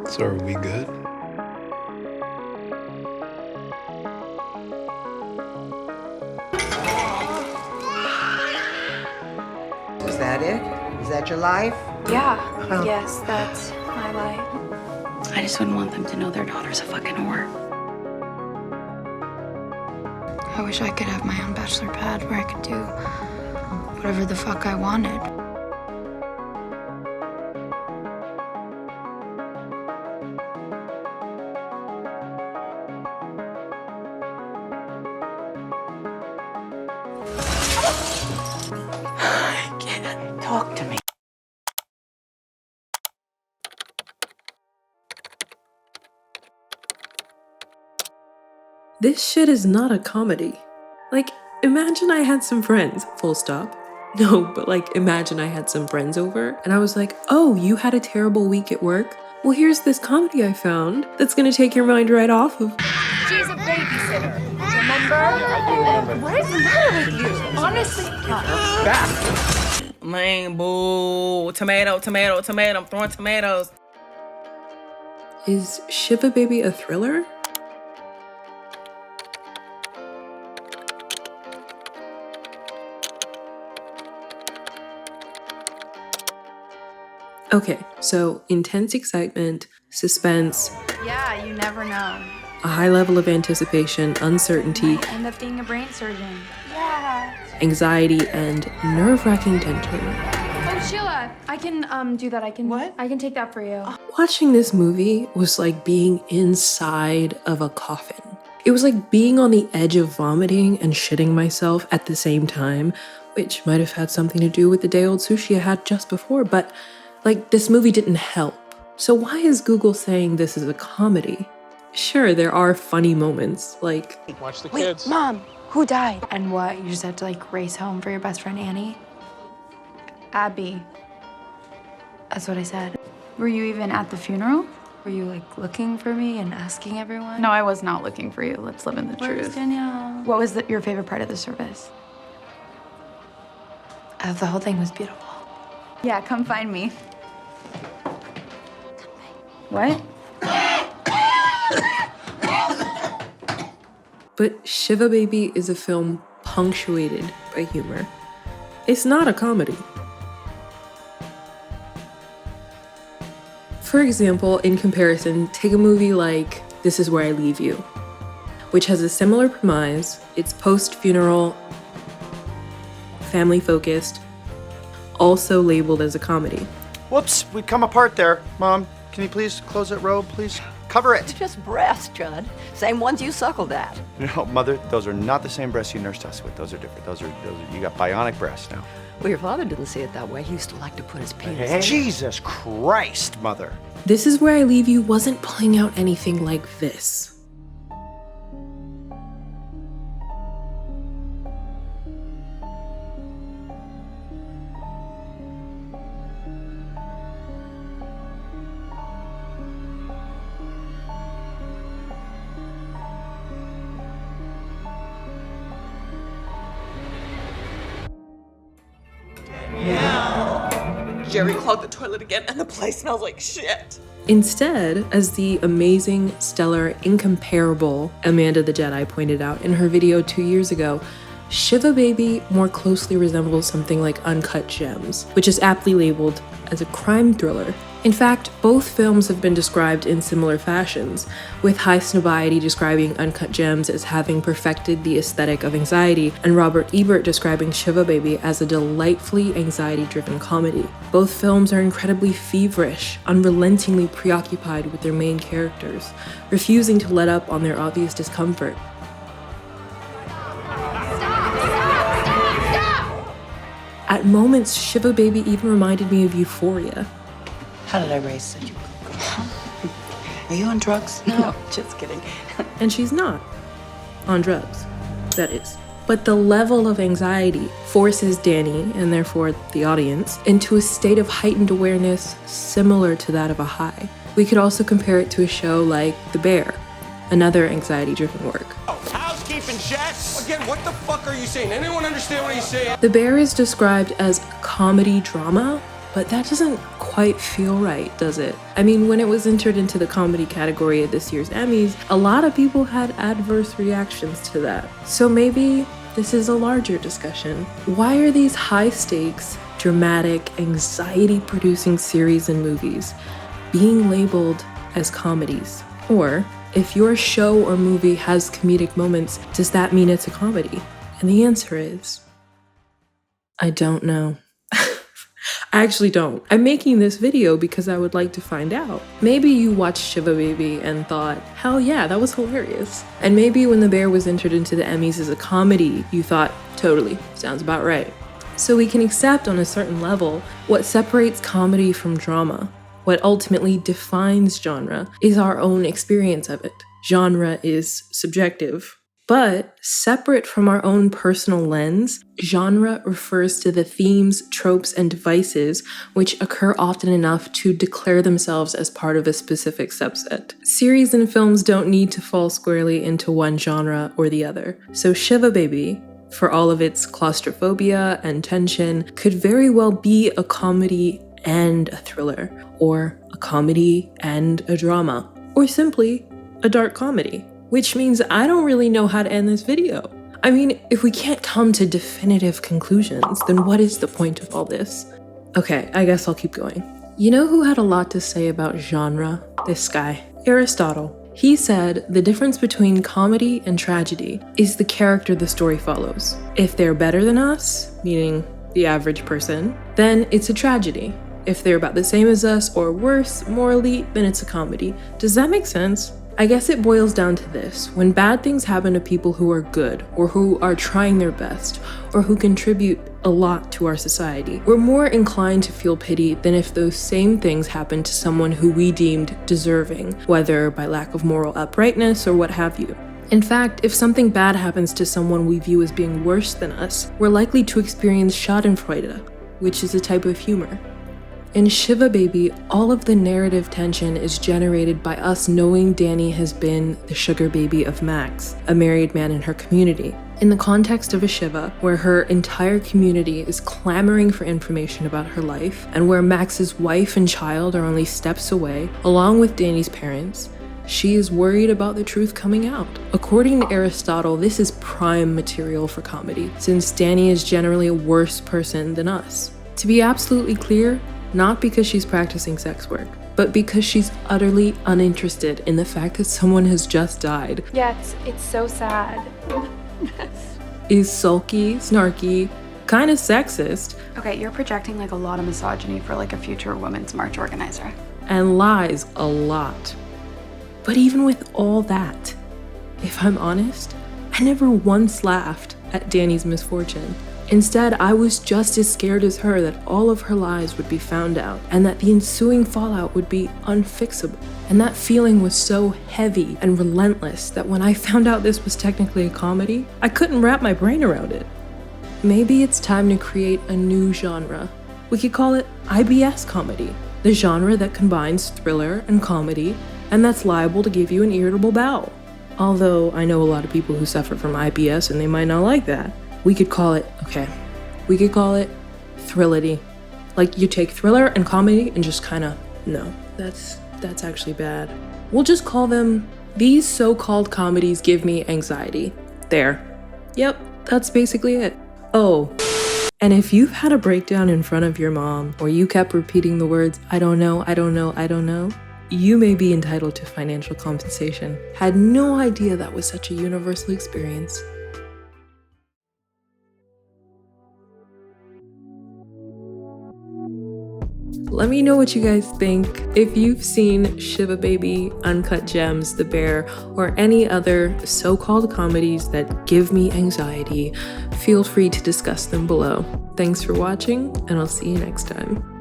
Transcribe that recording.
So are we good? Is that it? Is that your life? Yeah. Oh. Yes, that's my life. I just wouldn't want them to know their daughter's a fucking whore. I wish I could have my own bachelor pad where I could do whatever the fuck I wanted. I can't. Talk to me. This shit is not a comedy. Like, imagine I had some friends, full stop. No, but like, imagine I had some friends over and I was like, oh, you had a terrible week at work? Well, here's this comedy I found that's gonna take your mind right off of. She's a babysitter, remember? What is the matter with you? Honestly, Back. Man, boo. Tomato, tomato, tomato. I'm throwing tomatoes. Is Shiva Baby a thriller? Okay, so intense excitement, suspense, Yeah, you never know. a high level of anticipation, uncertainty, End up being a brain surgeon. anxiety, and nerve-wracking tension. Oh, Sheila, I can do that. I can take that for you. Watching this movie was like being inside of a coffin. It was like being on the edge of vomiting and shitting myself at the same time, which might have had something to do with the day-old sushi I had just before, but like, this movie didn't help. So why is Google saying this is a comedy? Sure, there are funny moments, like, Watch the kids. Mom, who died? And what? You just have to like race home for your best friend Annie? Abby. That's what I said. Were you even at the funeral? Were you like looking for me and asking everyone? No, I was not looking for you. Let's live in the truth. Danielle? What was your favorite part of the service? The whole thing was beautiful. Yeah, come find me. What? but Shiva Baby is a film punctuated by humor. It's not a comedy. For example, in comparison, take a movie like This Is Where I Leave You, which has a similar premise. It's post-funeral, family-focused, also labeled as a comedy. Whoops, we come apart there. Mom, can you please close that robe, please? Cover it. Just breasts, Judd. Same ones you suckled at. No, Mother, those are not the same breasts you nursed us with. Those are different. Those are you got bionic breasts now. Well, your father didn't see it that way. He used to like to put his penis in. Jesus Christ, Mother. This Is Where I Leave You wasn't pulling out anything like this. Jerry clogged the toilet again and the place smells like shit. Instead, as the amazing, stellar, incomparable Amanda the Jedi pointed out in her video 2 years ago, Shiva Baby more closely resembles something like Uncut Gems, which is aptly labeled as a crime thriller. In fact, both films have been described in similar fashions, with High Snobiety describing Uncut Gems as having perfected the aesthetic of anxiety, and Robert Ebert describing Shiva Baby as a delightfully anxiety-driven comedy. Both films are incredibly feverish, unrelentingly preoccupied with their main characters, refusing to let up on their obvious discomfort. At moments, Shiva Baby even reminded me of Euphoria. How did I raise such a good girl? Are you on drugs? No, just kidding. And she's not. On drugs, that is. But the level of anxiety forces Danny, and therefore the audience, into a state of heightened awareness similar to that of a high. We could also compare it to a show like The Bear, another anxiety-driven work. Housekeeping, Jess! Again, what the fuck are you saying? Anyone understand what he's saying? The Bear is described as comedy drama, but that doesn't quite feel right, does it? I mean, when it was entered into the comedy category at this year's Emmys, a lot of people had adverse reactions to that. So maybe this is a larger discussion. Why are these high-stakes, dramatic, anxiety-producing series and movies being labeled as comedies? Or, if your show or movie has comedic moments, does that mean it's a comedy? And the answer is, I don't know. I actually don't. I'm making this video because I would like to find out. Maybe you watched Shiva Baby and thought, hell yeah, that was hilarious. And maybe when The Bear was entered into the Emmys as a comedy, you thought, totally, sounds about right. So we can accept on a certain level what separates comedy from drama. What ultimately defines genre is our own experience of it. Genre is subjective. But separate from our own personal lens, genre refers to the themes, tropes, and devices which occur often enough to declare themselves as part of a specific subset. Series and films don't need to fall squarely into one genre or the other. So Shiva Baby, for all of its claustrophobia and tension, could very well be a comedy and a thriller, or a comedy and a drama, or simply a dark comedy. Which means I don't really know how to end this video. I mean, if we can't come to definitive conclusions, then what is the point of all this? Okay, I guess I'll keep going. You know who had a lot to say about genre? This guy, Aristotle. He said the difference between comedy and tragedy is the character the story follows. If they're better than us, meaning the average person, then it's a tragedy. If they're about the same as us or worse morally, then it's a comedy. Does that make sense? I guess it boils down to this. When bad things happen to people who are good, or who are trying their best, or who contribute a lot to our society, we're more inclined to feel pity than if those same things happened to someone who we deemed deserving, whether by lack of moral uprightness or what have you. In fact, if something bad happens to someone we view as being worse than us, we're likely to experience schadenfreude, which is a type of humor. In Shiva Baby, all of the narrative tension is generated by us knowing Danny has been the sugar baby of Max, a married man in her community. In the context of a Shiva, where her entire community is clamoring for information about her life, and where Max's wife and child are only steps away, along with Danny's parents, she is worried about the truth coming out. According to Aristotle, this is prime material for comedy, since Danny is generally a worse person than us. To be absolutely clear, not because she's practicing sex work, but because she's utterly uninterested in the fact that someone has just died. Yeah, it's so sad. Is sulky, snarky, kind of sexist. Okay, you're projecting like a lot of misogyny for like a future Women's March organizer. And lies a lot. But even with all that, if I'm honest, I never once laughed at Danny's misfortune. Instead, I was just as scared as her that all of her lies would be found out and that the ensuing fallout would be unfixable. And that feeling was so heavy and relentless that when I found out this was technically a comedy, I couldn't wrap my brain around it. Maybe it's time to create a new genre. We could call it IBS comedy, the genre that combines thriller and comedy, and that's liable to give you an irritable bowel. Although I know a lot of people who suffer from IBS and they might not like that. We could call it Thrillity. Like you take thriller and comedy and just kinda, no, that's actually bad. We'll just call them, these so-called comedies give me anxiety. There. Yep, that's basically it. Oh, and if you've had a breakdown in front of your mom, or you kept repeating the words, I don't know, I don't know, I don't know, you may be entitled to financial compensation. Had no idea that was such a universal experience. Let me know what you guys think. If you've seen Shiva Baby, Uncut Gems, The Bear, or any other so-called comedies that give me anxiety, feel free to discuss them below. Thanks for watching, and I'll see you next time.